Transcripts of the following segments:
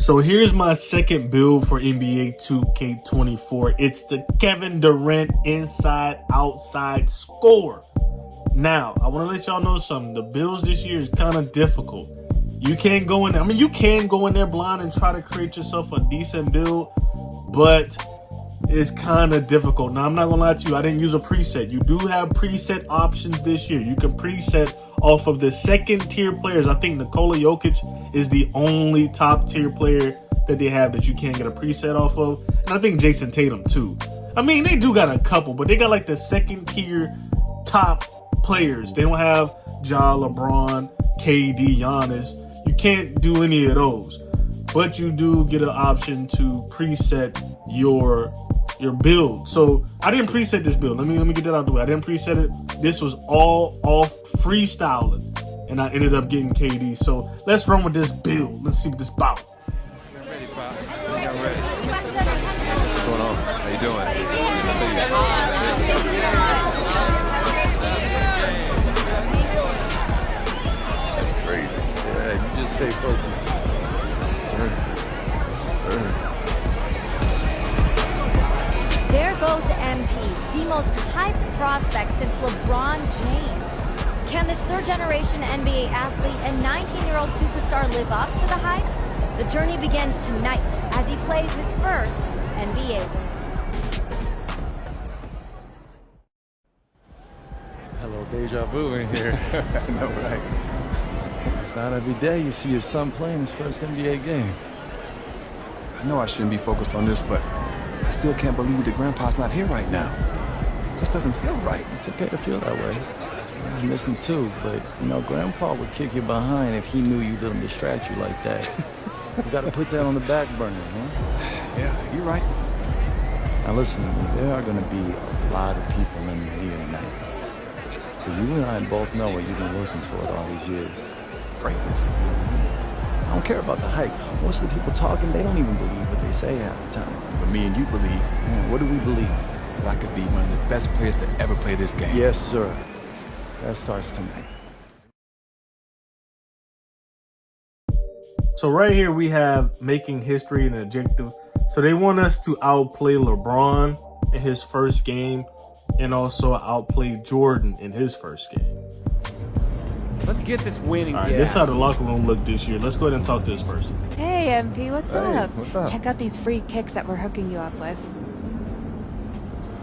So here's my second build for NBA 2K24. It's the Kevin Durant inside-outside score. Now, I want to let y'all know something. The builds this year is kind of difficult. You can't go in there. I mean, you can go in there blind and try to create yourself a decent build, but it's kind of difficult. Now, I'm not going to lie to you. I didn't use a preset. You do have preset options this year. You can preset off of the second tier players. I think Nikola Jokic is the only top tier player that they have that you can't get a preset off of. And I think Jason Tatum too. I mean, they do got a couple, but they got like the second tier top players. They don't have Ja, LeBron, KD, Giannis. You can't do any of those. But you do get an option to preset your build. So I didn't preset this build. Let me get that out of the way. I didn't preset it. This was all off freestyling, and I ended up getting KD. So let's run with this build. Let's see what this about. I'm ready, Pop. I'm ready. What's going on? How you doing? That's crazy. Yeah, you just stay focused. Sir. Sir. There goes MP, the most hyped prospect since LeBron James. Can this third-generation NBA athlete and 19-year-old superstar live up to the hype? The journey begins tonight as he plays his first NBA game. Hello, deja vu in here. I know, right? It's not every day you see your son playing his first NBA game. I know I shouldn't be focused on this, but I still can't believe that Grandpa's not here right now. It just doesn't feel right. It's okay to feel that way. I'm missing too, but you know, Grandpa would kick you behind if he knew you didn't distract you like that. You gotta put that on the back burner, huh? Yeah, you're right. Now listen to me, there are gonna be a lot of people in here tonight. But you and I both know what you've been working toward all these years. Greatness. I don't care about the hype. Most of the people talking, they don't even believe what they say half the time. But me and you believe Man, what do we believe? that I could be one of the best players to ever play this game. Yes, sir. That starts tonight. So right here we have making history and objective. So they want us to outplay LeBron in his first game and also outplay Jordan in his first game. Let's get this win and All right, get this is how out. the locker room looked this year. Let's go ahead and talk to this person. Hey, MP, what's Hey, up? what's up? Check out these free kicks that we're hooking you up with.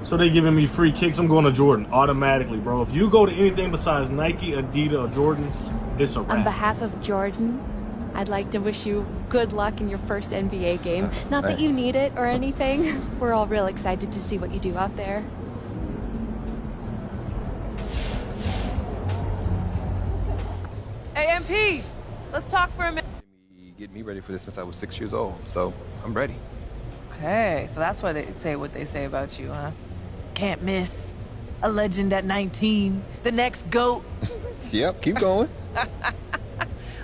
So they giving me free kicks. I'm going to Jordan automatically, bro. If you go to anything besides Nike, Adidas, or Jordan, it's a wrap. On behalf of Jordan, I'd like to wish you good luck in your first NBA game. Not that you Thanks. need it or anything. We're all real excited to see what you do out there. Hey, MP, let's talk for a minute. Get me ready for this since I was 6 years old, so I'm ready. Okay, so that's why they say what they say about you, huh? Can't miss. A legend at 19. The next GOAT. Yep, keep going.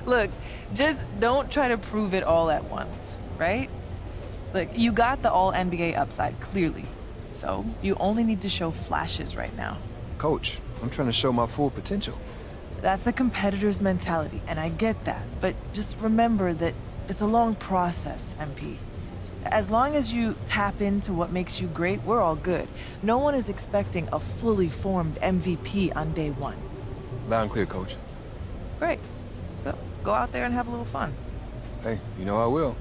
Look, just don't try to prove it all at once, right? Look, you got the all-NBA upside, clearly. So you only need to show flashes right now. Coach, I'm trying to show my full potential. That's the competitor's mentality, and I get that. But just remember that it's a long process, MP. As long as you tap into what makes you great, we're all good. No one is expecting a fully formed MVP on day one. Loud and clear, Coach. Great. So go out there and have a little fun. Hey, you know I will.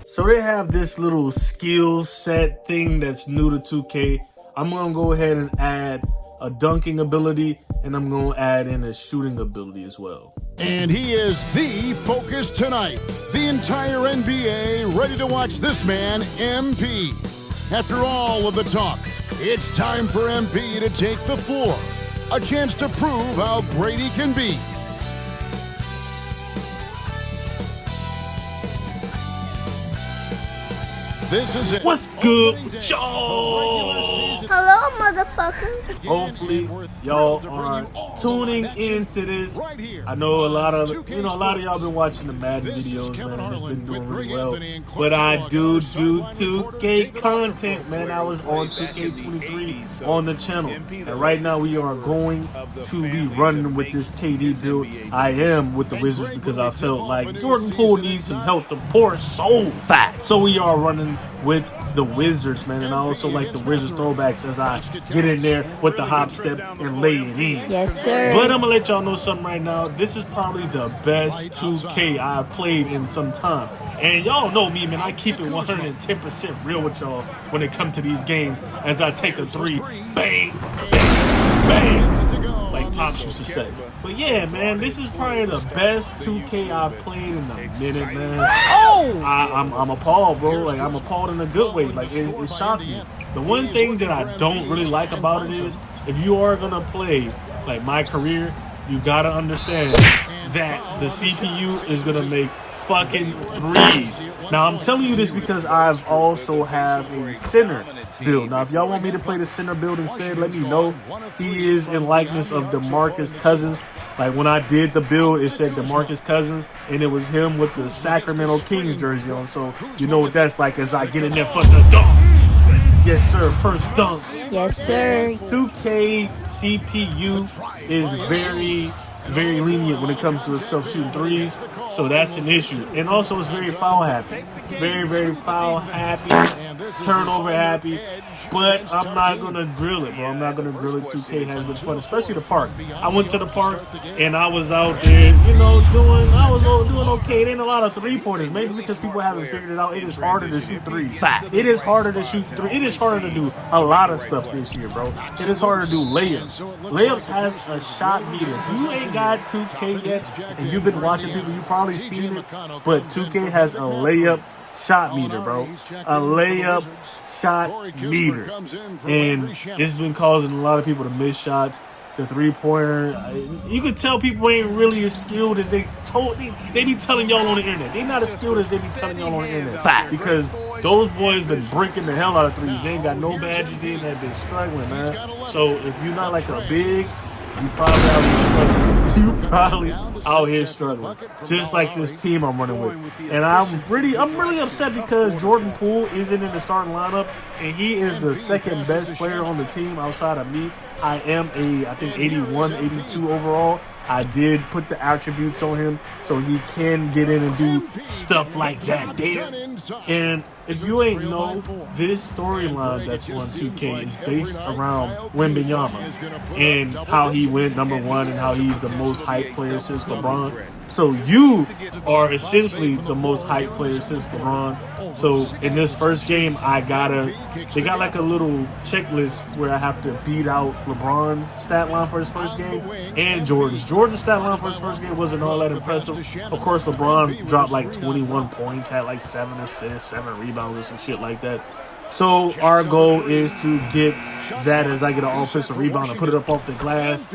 So they have this little skill set thing that's new to 2K. I'm going to go ahead and add a dunking ability, and I'm going to add in a shooting ability as well. And he is the focus tonight. The entire NBA ready to watch this man, MP. After all of the talk, it's time for MP to take the floor. A chance to prove how great he can be. This is it. What's good Opening with day of the regular y'all? season Hello, motherfucker. Hopefully, y'all are tuning into this. I know a lot of y'all been watching the Madden videos, man, and it's been doing really well. But I do 2K content, man. I was on 2K23 on the channel, and right now we are going to be running with this KD build. I am with the Wizards because I felt like Jordan Poole needs some help. The poor soul fat. So we are running with the Wizards, man, and I also like the Wizards throwbacks as I get in there with the hop step and lay it in. Yes, sir. But I'm gonna let y'all know something right now. This is probably the best 2K I've played in some time. And y'all know me, man. I keep it 110% real with y'all when it comes to these games. As I take a three, bang, bang, bang, like Pops used to say. But yeah, man, this is probably the best 2K I've played in a minute, man. Oh! I'm appalled, bro. Like, I'm appalled in a good way. Like, it shocked me. The one thing that I don't really like about it is, if you are gonna play like MyCareer, you gotta understand that the CPU is gonna make fucking threes. Now I'm telling you this because I've also have a center build. Now if y'all want me to play the center build instead, let me know. He is in likeness of DeMarcus Cousins. Like when I did the build, it said DeMarcus Cousins, and it was him with the Sacramento Kings jersey on. So you know what that's like as I get in there for the dunk. Yes, sir. First dunk. Yes, sir. 2K CPU is very lenient when it comes to self-shooting threes, so that's an issue. And also, it's very foul happy. Very foul happy, turnover happy. But I'm not going to grill it, bro. I'm not going to grill it. 2K has been fun, especially the park. I went to the park, and I was out there, I was doing okay. It ain't a lot of three-pointers, maybe because people haven't figured it out. It is harder to shoot threes. It is harder to shoot three. It is harder to do a lot of stuff this year, bro. It is harder to do layups. Layups has a shot meter. If you ain't got 2K yet, and you've been watching people, you probably seen it, but 2K has a layup shot meter, bro. A layup shot meter. And it's been causing a lot of people to miss shots. The three-pointer, you could tell people ain't really as skilled as they be telling y'all on the internet. They not as skilled as they be telling y'all on the internet. Fact. Because those boys been breaking the hell out of threes. They ain't got no badges. They ain't been struggling, man. So if you're not like a big, you probably out here struggling. You probably out here struggling, just like this team I'm running with. And I'm really upset because Jordan Poole isn't in the starting lineup, and he is the second best player on the team outside of me. I am I think 81, 82 overall. I did put the attributes on him so he can get in and do stuff like that there. And if you ain't know, this storyline that's on 2K is based around Wembanyama and how he went #1 and how he's the most hyped player since LeBron. So you are essentially the most hyped player since LeBron. So in this first game, they got like a little checklist where I have to beat out LeBron's stat line for his first game and Jordan's. Jordan's stat line for his first game wasn't all that impressive. Of course, LeBron dropped like 21 points, had like 7 assists, 7 rebounds, or some shit like that. So our goal is to get that as I get an offensive rebound and put it up off the glass.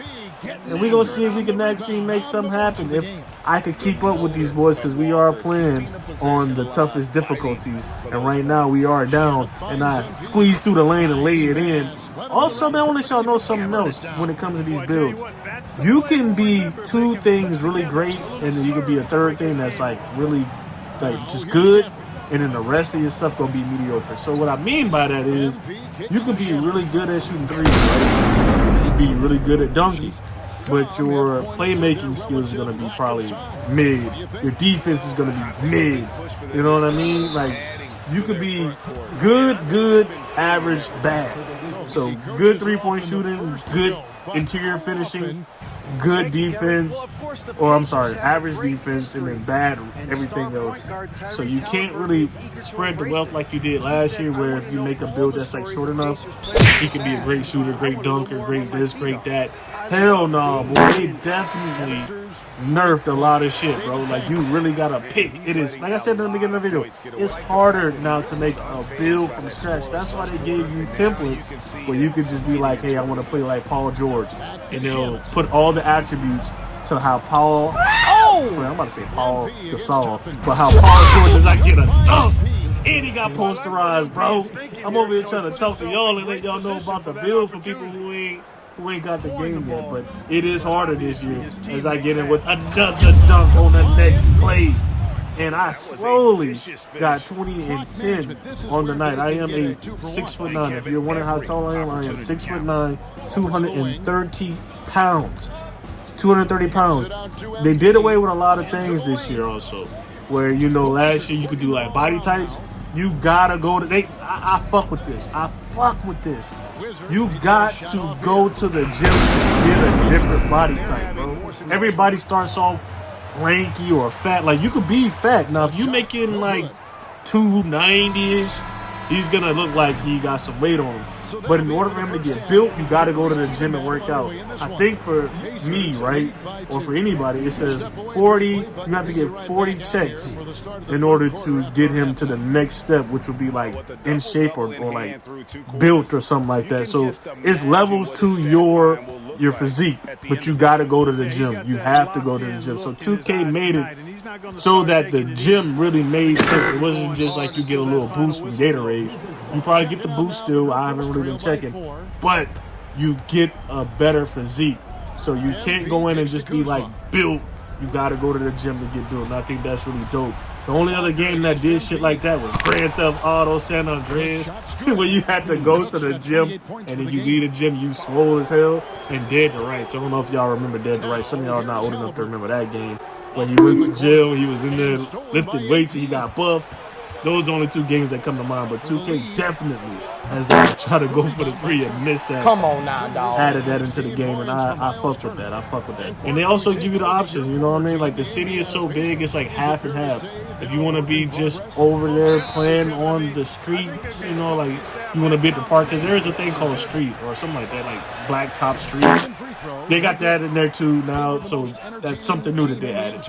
And we're going to see if we can actually make something happen. If I could keep up with these boys, because we are playing on the toughest difficulties. And right now we are down. And I squeeze through the lane and lay it in. Also, man, I want to let y'all know something else when it comes to these builds. You can be two things really great, and then you can be a third thing that's like really like just good. And then the rest of your stuff going to be mediocre. So what I mean by that is you can be really good at shooting threes, right? You can be really good at dunking. But your playmaking skills are going to be probably mid. Your defense is going to be mid. You know what I mean? Like, you could be good, average, bad. So good three-point shooting, good interior finishing, good defense, or I'm sorry, average defense, and then bad everything else. So you can't really spread the wealth like you did last year, where if you make a build that's like short enough, he can be a great shooter, great dunker, great this, great that. Hell no, boy. They definitely nerfed a lot of shit, bro. Like, you really gotta pick. It is, like I said in the beginning of the video, it's harder now to make a build from scratch. That's why they gave you templates where you could just be like, hey, I want to play like Paul George. And they'll put all the attributes to how Paul, I'm about to say Paul Gasol, but how Paul George is, I get a dunk. And he got posterized, bro. I'm over here trying to talk to y'all and let y'all know about the build for people who ain't got the game yet. But it is harder this year as I get in with another dunk on the next play. And I slowly got 20 and 10 on the night. I am a 6'9". If you're wondering how tall I am 6'9", 230 pounds. 230 pounds. They did away with a lot of things this year also. Where, you know, last year you could do like body types. You gotta go to I fuck with this. I fuck with this. You got to go to the gym to get a different body type, bro. Everybody starts off lanky or fat. Like, you could be fat. Now, if you making like 290-ish, he's gonna look like he got some weight on him. But in order for him to get built, you got to go to the gym and work out. I think for me, right, or for anybody, it says 40. You have to get 40 checks in order to get him to the next step, which would be like in shape or like built or something like that. So it's levels to your physique, but you got to go to the gym. You have to go to the gym. So 2K made it so that the gym really made sense. It wasn't just like you get a little boost from Gatorade. You probably get the boost still. I haven't really been checking, but you get a better physique. So you can't go in and just be like built. You got to go to the gym to get built. And I think that's really dope. The only other game that did shit like that was Grand Theft Auto San Andreas, where you had to go to the gym and then you leave the gym, you swole as hell, and Dead to Rights. I don't know if y'all remember Dead to Rights. Some of y'all are not old enough to remember that game. But he went to jail, he was in there lifting weights, and he got buffed. Those are the only two games that come to mind. But 2K definitely, as I try to go for the 3 and miss that, Come on now, dog. added that into the game, and I fuck with that. I fuck with that. And they also give you the options, you know what I mean? Like, the city is so big, it's like half and half. If you want to be just over there playing on the streets, you know, like you want to be at the park, because there is a thing called street or something like that, like Blacktop Street. They got that in there too now, so that's something new that they added.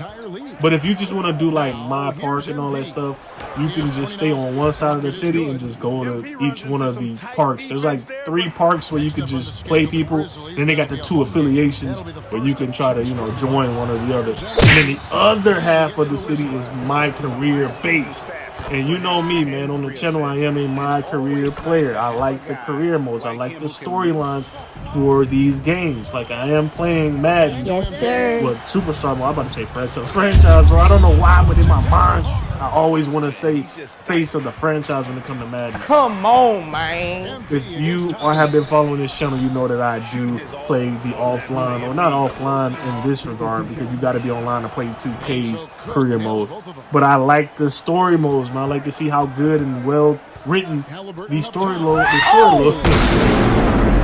But if you just want to do like My Park and all that stuff, you can just stay on one side of the city and just go to each one of the parks. There's like 3 parks where you can just play people. Then they got the 2 affiliations where you can try to, you know, join one or the other. And then the other half of the city is MyCareer base. And you know me, man, on the channel I am a MyCareer player. I like the career modes. I like the storylines for these games. Like, I am playing Madden. Yes, sir. Well, Superstar mode. I'm about to say franchise, bro. I don't know why, but in my mind, I always want to say face of the franchise when it comes to Madden. Come on, man. If you have been following this channel, you know that I do play the offline, or not offline in this regard, because you got to be online to play 2K's career mode. But I like the story modes, man. I like to see how good and well written the story mode is.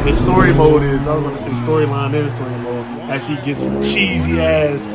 The story mode is. I was going to say storyline and story mode, as he gets some cheesy ass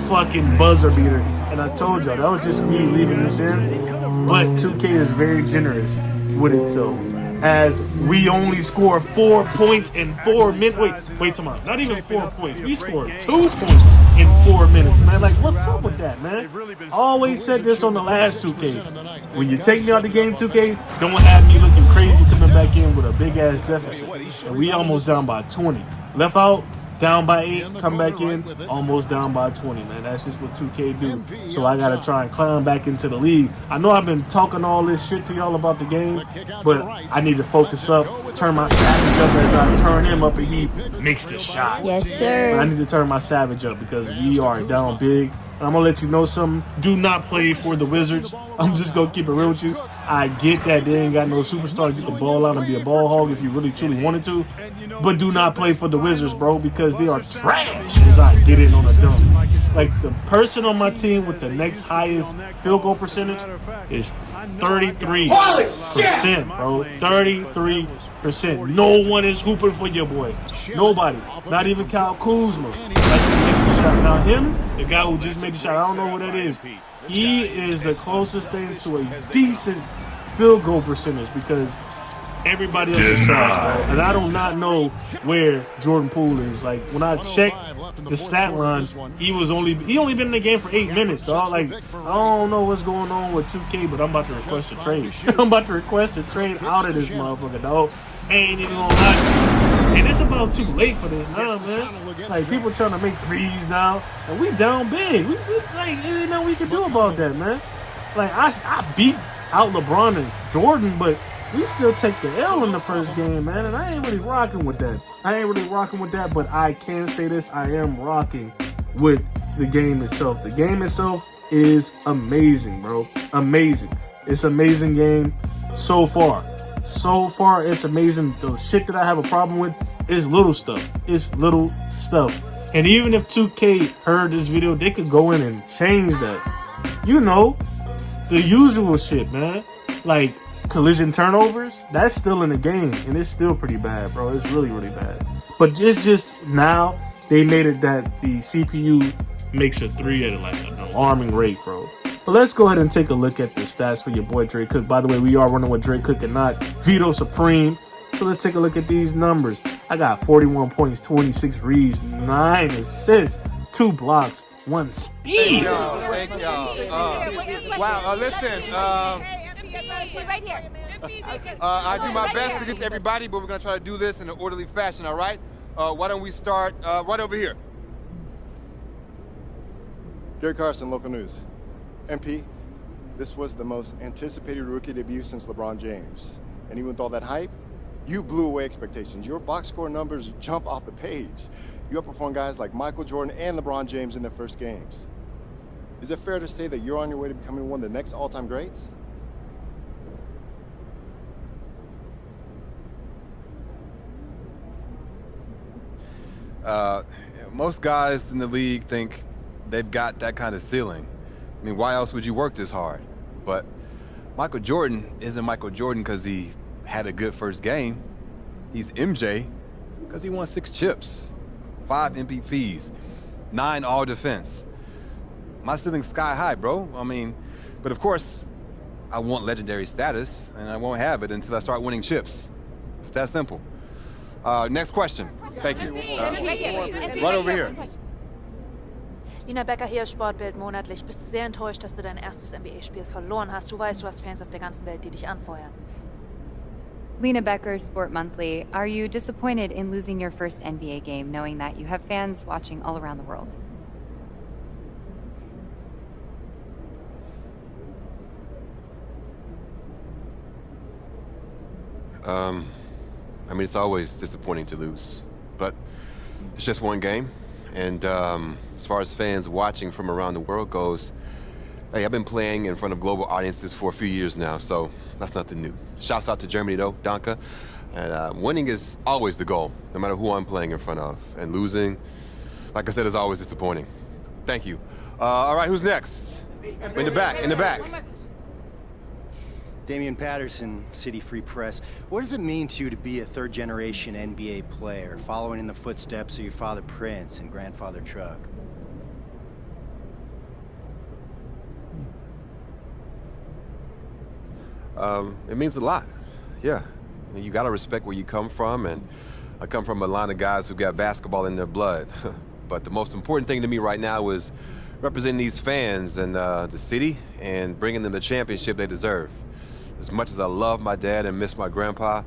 fucking buzzer beater. And I told y'all, that was just me leaving this in. But 2K is very generous with itself, as we only score 4 points in 4 minutes. Wait, come on. Not even 4 points. We scored 2 points in 4 minutes, man. Like, what's up with that, man? I always said this on the last 2K. When you take me out the game, 2K, don't have me looking crazy coming back in with a big ass deficit. And we almost down by 20. Left out, down by 8, come back in, almost down by 20, man. That's just what 2K do. So I gotta try and climb back into the league. I know I've been talking all this shit to y'all about the game, but I need to focus up, turn my savage up as I turn him up, and he makes the shot. Yes, sir. I need to turn my savage up because we are down big. And I'm gonna let you know something. Do not play for the Wizards. I'm just gonna keep it real with you. I get that they ain't got no superstars. You can ball out and be a ball hog if you really truly wanted to. But do not play for the Wizards, bro, because they are trash as I get it on a dunk. Like, the person on my team with the next highest field goal percentage is 33%, bro. 33%. No one is hooping for your boy. Nobody. Not even Kyle Kuzma. That's who makes the shot. Now him, the guy who just made the shot, I don't know who that is. He is the closest thing to a decent field goal percentage, because everybody else is trash, bro. And I do not know where Jordan Poole is. Like, when I checked the stat lines, he only been in the game for 8 minutes, dog. Like, I don't know what's going on with 2K, but I'm about to request a trade. I'm about to request a trade out of this motherfucker, dog. Ain't even gonna lie to you. And it's about too late for this now, man. Like, people trying to make threes now, and we down big. Like, ain't nothing we can do about that, man. Like, I beat out LeBron and Jordan, but we still take the L in the first game, man, and I ain't really rocking with that. But I can say this, I am rocking with the game itself. The game itself is amazing, bro. Amazing. It's an amazing game so far. So far, it's amazing. The shit that I have a problem with is little stuff. And even if 2K heard this video, they could go in and change that. You know, the usual shit, man. Like collision turnovers, that's still in the game, and it's still pretty bad, bro. It's really, really bad. But it's just now they made it that the CPU makes a 3 at like an alarming rate, bro. But let's go ahead and take a look at the stats for your boy Dre Cook. By the way, we are running with Dre Cook and not Vito Supreme. So let's take a look at these numbers. I got 41 points, 26 reads, 9 assists, 2 blocks, 1 steal. Thank y'all. Wow, listen. Right here. I do my best to get to everybody, but we're going to try to do this in an orderly fashion, all right? Why don't we start right over here? Gary Carson, local news. MP, this was the most anticipated rookie debut since LeBron James. And even with all that hype, you blew away expectations. Your box score numbers jump off the page. You outperformed guys like Michael Jordan and LeBron James in their first games. Is it fair to say that you're on your way to becoming one of the next all-time greats? Most guys in the league think they've got that kind of ceiling. I mean, why else would you work this hard? But Michael Jordan isn't Michael Jordan because he had a good first game. He's MJ because he won 6 chips, 5 MVPs, 9 all-defense. My ceiling's sky high, bro. I mean, but of course, I want legendary status, and I won't have it until I start winning chips. It's that simple. Next question. Thank you. Right over here. Lina Becker hier, Sportbild monatlich. Bist du sehr enttäuscht, dass du dein erstes NBA-Spiel verloren hast? Du weißt, du hast Fans auf der ganzen Welt, die dich anfeuern. Lena Becker, Sport Monthly. Are you disappointed in losing your first NBA game, knowing that you have fans watching all around the world? I mean, it's always disappointing to lose, but it's just one game. And as far as fans watching from around the world goes, hey, I've been playing in front of global audiences for a few years now, so that's nothing new. Shouts out to Germany, though, Danke. And winning is always the goal, no matter who I'm playing in front of. And losing, like I said, is always disappointing. Thank you. All right, who's next? In the back. Damian Patterson, City Free Press. What does it mean to you to be a third-generation NBA player, following in the footsteps of your father Prince and grandfather Chuck? It means a lot. Yeah. I mean, you gotta respect where you come from, and I come from a line of guys who got basketball in their blood. But the most important thing to me right now is representing these fans and the city and bringing them the championship they deserve. As much as I love my dad and miss my grandpa,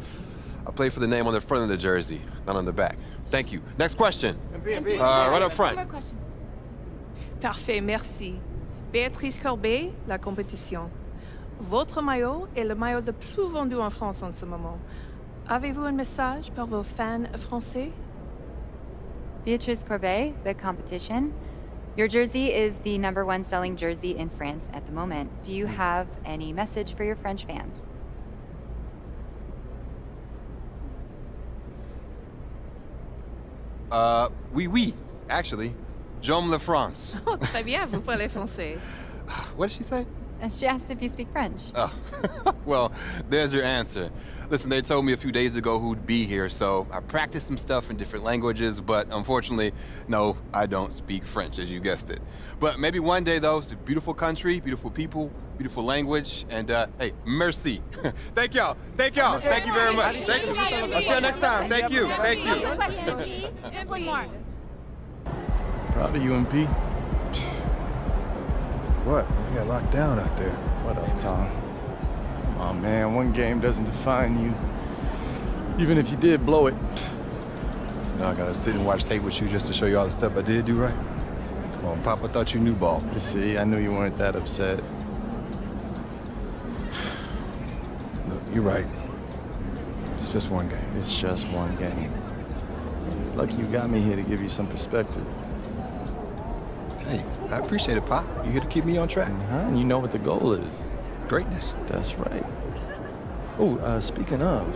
I play for the name on the front of the jersey, not on the back. Thank you. Next question. Right up front. One more question. Parfait, merci. Béatrice Corbet, La Compétition. Votre maillot est le maillot le plus vendu en France en ce moment. Avez-vous un message pour vos fans français? Beatrice Corbet, The Competition. Your jersey is the #1 selling jersey in France at the moment. Do you have any message for your French fans? Oui, actually. J'aime la France. Oh, très bien, vous parlez français. What did she say? She asked if you speak French. Oh, well, there's your answer. Listen, they told me a few days ago who'd be here, so I practiced some stuff in different languages, but unfortunately, no, I don't speak French, as you guessed it. But maybe one day, though. It's a beautiful country, beautiful people, beautiful language, and hey, merci. Thank y'all. Thank you very much. Thank you. I'll see you next time. Thank you. Just one more. Proud of you, MP. What? You got locked down out there. What up, Tom? Come on, man. One game doesn't define you. Even if you did blow it. So now I gotta sit and watch tape with you just to show you all the stuff I did do right? Come on, Papa thought you knew ball. You see, I knew you weren't that upset. You're right. It's just one game. It's just one game. Lucky you got me here to give you some perspective. Hey, I appreciate it, Pop. You here to keep me on track. And you know what the goal is. Greatness. That's right. Oh, speaking of,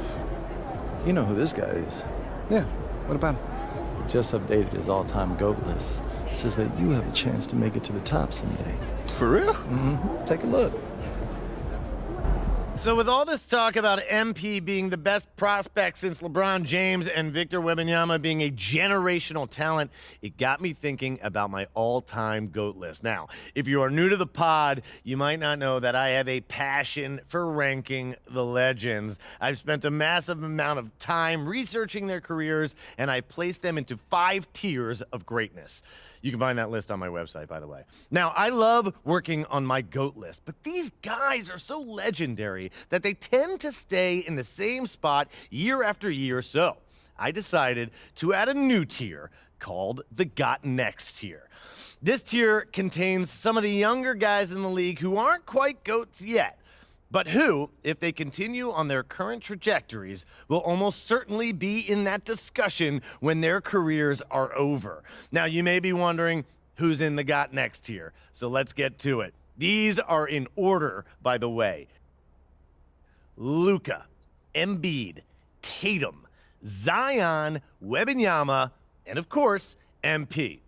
you know who this guy is. Yeah, what about him? He just updated his all-time GOAT list. Says that you have a chance to make it to the top someday. For real? Mm-hmm. Take a look. So with all this talk about MP being the best prospect since LeBron James and Victor Wembanyama being a generational talent, it got me thinking about my all-time GOAT list. Now, if you are new to the pod, you might not know that I have a passion for ranking the legends. I've spent a massive amount of time researching their careers, and I placed them into 5 tiers of greatness. You can find that list on my website, by the way. Now, I love working on my GOAT list, but these guys are so legendary that they tend to stay in the same spot year after year, so I decided to add a new tier called the Got Next tier. This tier contains some of the younger guys in the league who aren't quite GOATs yet, but who, if they continue on their current trajectories, will almost certainly be in that discussion when their careers are over. Now, you may be wondering who's in the Got Next tier, so let's get to it. These are in order, by the way. Luka, Embiid, Tatum, Zion, Wembanyama, and of course, MP.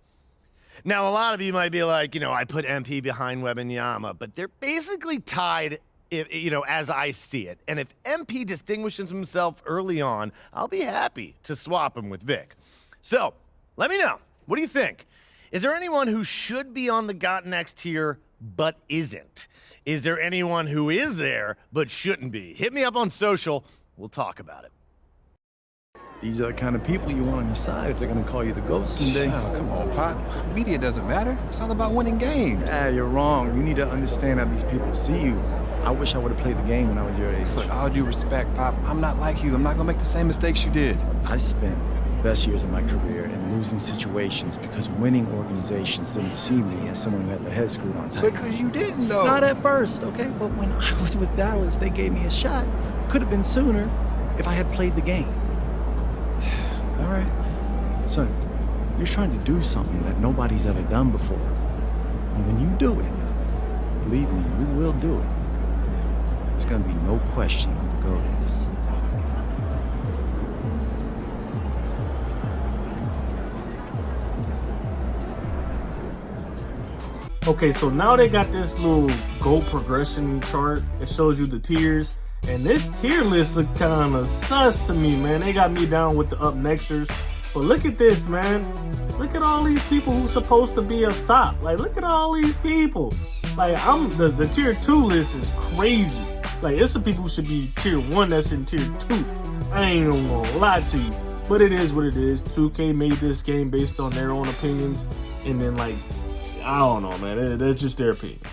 Now, a lot of you might be like, I put MP behind Wembanyama, but they're basically tied, as I see it. And if MP distinguishes himself early on, I'll be happy to swap him with Vic. So, let me know. What do you think? Is there anyone who should be on the Got Next tier but isn't? Is there anyone who is there but shouldn't be? Hit me up on social. We'll talk about it. These are the kind of people you want on your side if they're going to call you the GOAT someday. Oh, come on, Pop. Media doesn't matter. It's all about winning games. You're wrong. You need to understand how these people see you. I wish I would have played the game when I was your age. Look, all due respect, Pop, I'm not like you. I'm not going to make the same mistakes you did. I spent the best years of my career in losing situations because winning organizations didn't see me as someone who had their head screwed on tight. Because you didn't, though. Not at first, okay? But when I was with Dallas, they gave me a shot. Could have been sooner if I had played the game. All right. Son, you're trying to do something that nobody's ever done before. And when you do it, believe me, we will do it. There's gonna be no question who the GOAT is. Okay, so now they got this little GOAT progression chart. It shows you the tiers. And this tier list look kind of sus to me, man. They got me down with the up nexters. But look at this, man. Look at all these people who's supposed to be up top. Like, look at all these people. Like, the tier 2 list is crazy. Like, it's some people who should be tier 1 that's in tier 2. I ain't gonna lie to you. But it is what it is. 2K made this game based on their own opinions. And then, like, I don't know, man. That's just their opinions.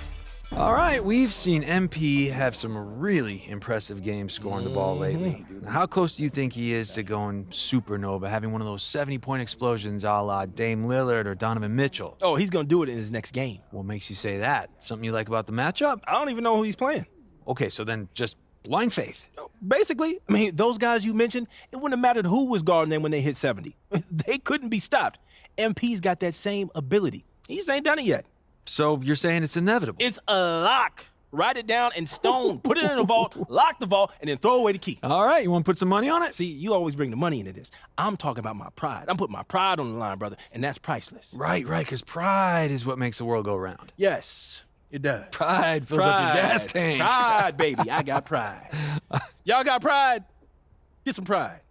All right, we've seen MP have some really impressive games scoring the ball lately. How close do you think he is to going supernova, having one of those 70-point explosions a la Dame Lillard or Donovan Mitchell? Oh, he's going to do it in his next game. What makes you say that? Something you like about the matchup? I don't even know who he's playing. Okay, so then just blind faith. Basically, I mean, those guys you mentioned, it wouldn't have mattered who was guarding them when they hit 70. They couldn't be stopped. MP's got that same ability. He just ain't done it yet. So you're saying it's inevitable? It's a lock. Write it down in stone, put it in a vault, lock the vault, and then throw away the key. All right, you want to put some money on it? See, you always bring the money into this. I'm talking about my pride. I'm putting my pride on the line, brother, and that's priceless. Right, because pride is what makes the world go round. Yes, it does. Pride fills up your gas tank. Pride, baby. I got pride. Y'all got pride? Get some pride.